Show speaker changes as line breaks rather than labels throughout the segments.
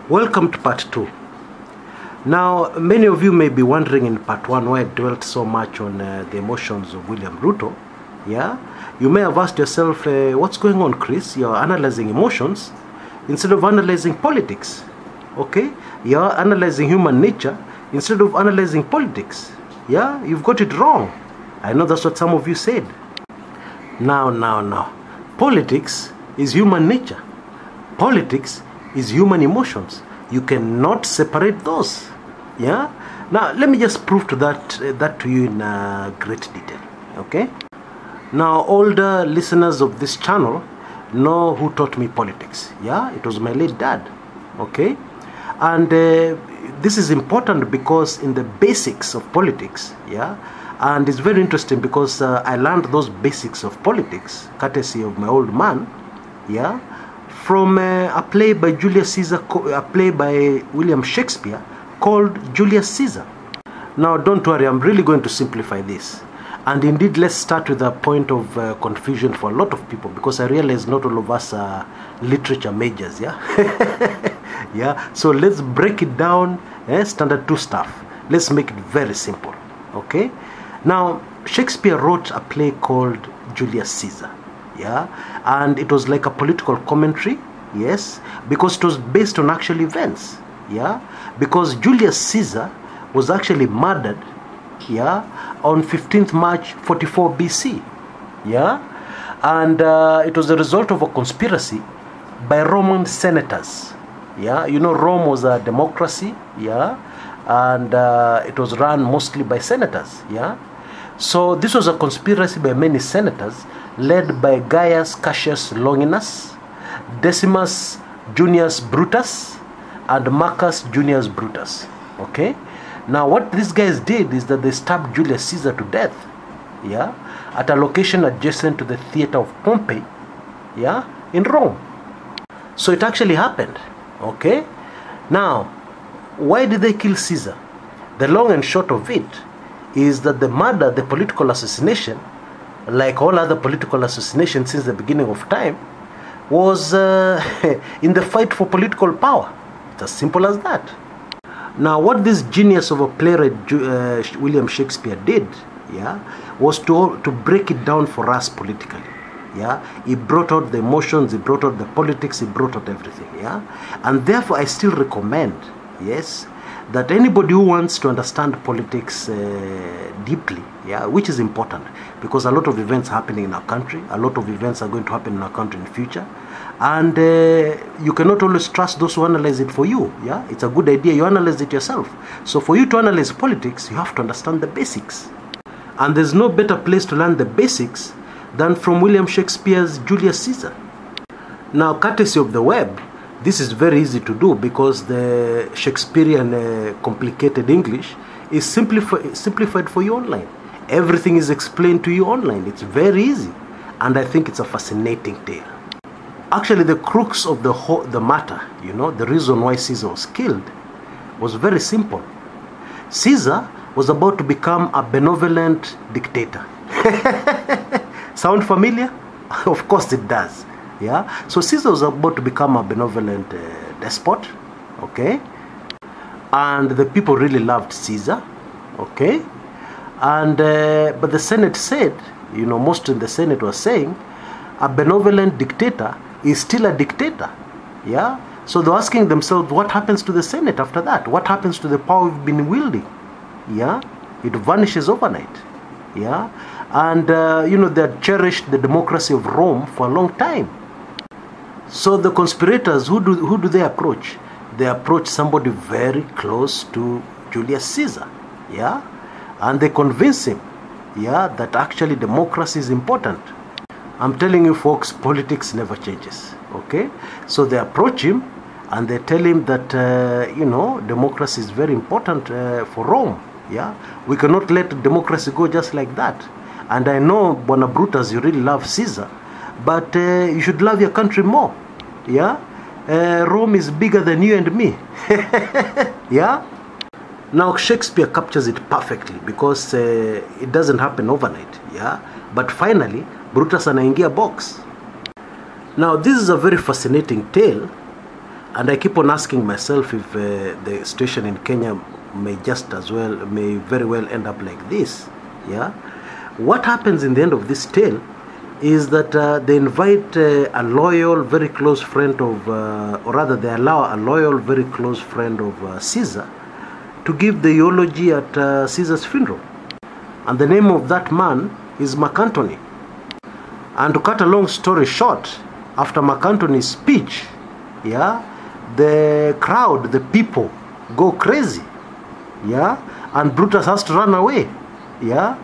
Welcome to part 2. Now, many of you may be wondering in part 1 why I dwelt so much on the emotions of William Ruto. Yeah, you may have asked yourself, what's going on, Chris? You're analyzing emotions instead of analyzing politics. Okay, you're analyzing human nature instead of analyzing politics. Yeah, you've got it wrong. I know that's what some of you said. Now. Politics is human nature. Politics is human emotions. You cannot separate those. Yeah. Now let me just prove to that to you in great detail. Okay. Now older listeners of this channel know who taught me politics. Yeah, it was my late dad. Okay, and this is important because in the basics of politics, yeah, and it's very interesting because I learned those basics of politics courtesy of my old man, yeah, from a play by Julius Caesar, a play by William Shakespeare called Julius Caesar. Now don't worry, I'm really going to simplify this. And indeed, let's start with a point of confusion for a lot of people, because I realize not all of us are literature majors, yeah? Yeah, so let's break it down, standard 2 stuff. Let's make it very simple, okay? Now, Shakespeare wrote a play called Julius Caesar, yeah? And it was like a political commentary, yes? Because it was based on actual events, yeah? Because Julius Caesar was actually murdered, yeah, on 15th March 44 BC, yeah, and it was the result of a conspiracy by Roman senators, yeah. You know, Rome was a democracy, yeah, and it was run mostly by senators, yeah. So this was a conspiracy by many senators led by Gaius Cassius Longinus, Decimus Junius Brutus, and Marcus Junius Brutus, okay. Now what these guys did is that they stabbed Julius Caesar to death, yeah, at a location adjacent to the theater of Pompey, yeah, in Rome. So it actually happened, okay. Now, why did they kill Caesar? The long and short of it is that the murder, the political assassination, like all other political assassinations since the beginning of time, was in the fight for political power. It's as simple as that. Now, what this genius of a playwright William Shakespeare did, yeah, was to break it down for us politically, yeah. He brought out the emotions, he brought out the politics, he brought out everything, yeah. And therefore, I still recommend, yes, that anybody who wants to understand politics deeply, yeah, which is important, because a lot of events are happening in our country, a lot of events are going to happen in our country in the future, and you cannot always trust those who analyze it for you, yeah. It's a good idea you analyze it yourself. So for you to analyze politics, you have to understand the basics, and there's no better place to learn the basics than from William Shakespeare's Julius Caesar. Now, courtesy of the web, this is very easy to do because the Shakespearean complicated English is simplified for you online. Everything is explained to you online. It's very easy, and I think it's a fascinating tale. Actually, the crux of the matter, you know, the reason why Caesar was killed was very simple. Caesar was about to become a benevolent dictator. Sound familiar? Of course it does. Yeah. So Caesar was about to become a benevolent despot, okay? And the people really loved Caesar, okay? And but the Senate said, you know, most in the Senate was saying, a benevolent dictator is still a dictator, yeah. So they're asking themselves, what happens to the Senate after that? What happens to the power we've been wielding? Yeah, it vanishes overnight, yeah. And you know, they had cherished the democracy of Rome for a long time. So the conspirators, who do they approach? They approach somebody very close to Julius Caesar, yeah, and they convince him, yeah, that actually democracy is important. I'm telling you folks, politics never changes, okay? So they approach him and they tell him that, you know, democracy is very important for Rome, yeah? We cannot let democracy go just like that. And I know, Bona Brutus, you really love Caesar, but you should love your country more, yeah? Rome is bigger than you and me, yeah? Now, Shakespeare captures it perfectly because it doesn't happen overnight, yeah? But finally, Brutus anaingia box. Now, this is a very fascinating tale, And I keep on asking myself if the situation in Kenya may very well end up like this. Yeah. What happens in the end of this tale is that they invite a loyal, very close friend of, or rather they allow a loyal, very close friend of Caesar to give the eulogy at Caesar's funeral. And the name of that man is Mark Antony. And to cut a long story short, after Mark Antony's speech, yeah, the crowd, the people go crazy, yeah, and Brutus has to run away, yeah,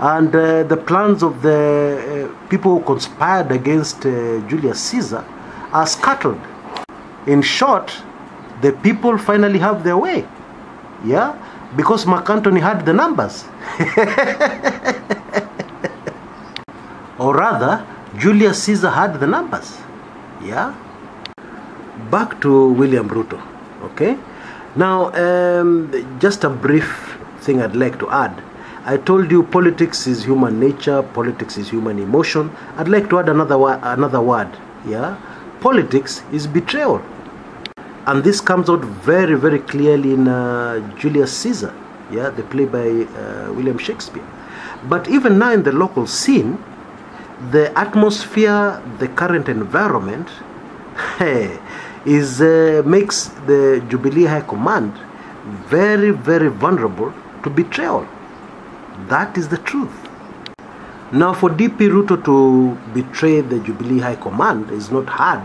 and the plans of the people who conspired against Julius Caesar are scuttled. In short, the people finally have their way, yeah, because Mark Antony had the numbers. Or rather, Julius Caesar had the numbers, yeah. Back to William Ruto, okay? Now, just a brief thing I'd like to add. I told you politics is human nature, politics is human emotion. I'd like to add another word, yeah? Politics is betrayal. And this comes out very, very clearly in Julius Caesar, yeah, the play by William Shakespeare. But even now in the local scene, the atmosphere, the current environment, makes the Jubilee High Command very, very vulnerable to betrayal. That is the truth. Now, for DP Ruto to betray the Jubilee High Command is not hard,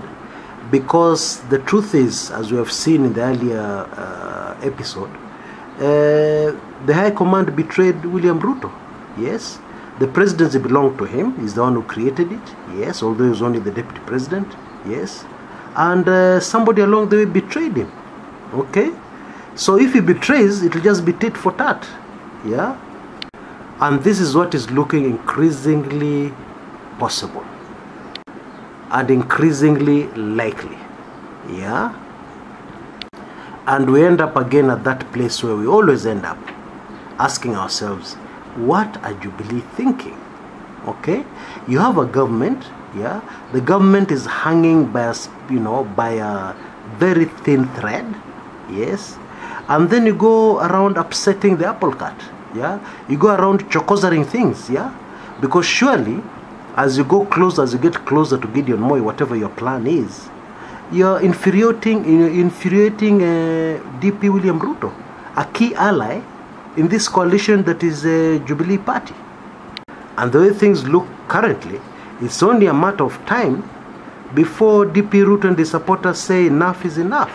because the truth is, as we have seen in the earlier episode, the High Command betrayed William Ruto. Yes, the presidency belonged to him. He's the one who created it. Yes, although he was only the deputy president. Yes, and somebody along the way betrayed him. Okay, so if he betrays, it will just be tit for tat. Yeah, and this is what is looking increasingly possible and increasingly likely. Yeah, and we end up again at that place where we always end up asking ourselves, what are Jubilee thinking? Okay, you have a government, yeah, the government is hanging by a very thin thread, yes, and then you go around upsetting the apple cart, yeah, you go around chokozering things, yeah, because surely as you get closer to Gideon Moi, whatever your plan is, you're infuriating DP William Ruto, a key ally in this coalition that is a Jubilee party. And the way things look currently, it's only a matter of time before DP Ruto and the supporters say enough is enough.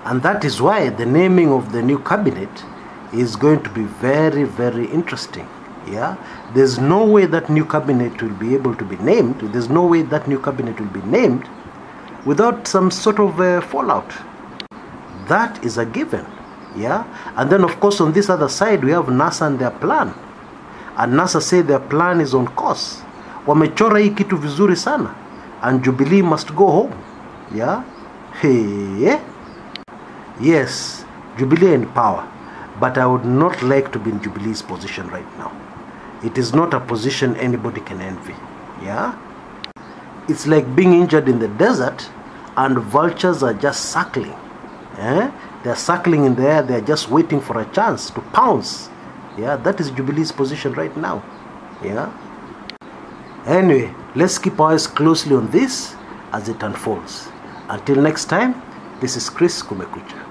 And that is why the naming of the new cabinet is going to be very, very interesting. Yeah, there's no way that new cabinet will be able to be named. There's no way that new cabinet will be named without some sort of fallout. That is a given. Yeah, and then of course on this other side we have NASA and their plan, and NASA say their plan is on course. Wamechora hii kitu vizuri sana, and Jubilee must go home. Yeah, hey, yes, Jubilee in power, but I would not like to be in Jubilee's position right now. It is not a position anybody can envy. Yeah, it's like being injured in the desert and vultures are just circling. They're circling in the air, they're just waiting for a chance to pounce. Yeah, that is Jubilee's position right now. Yeah. Anyway, let's keep our eyes closely on this as it unfolds. Until next time, this is Chris Kumekucha.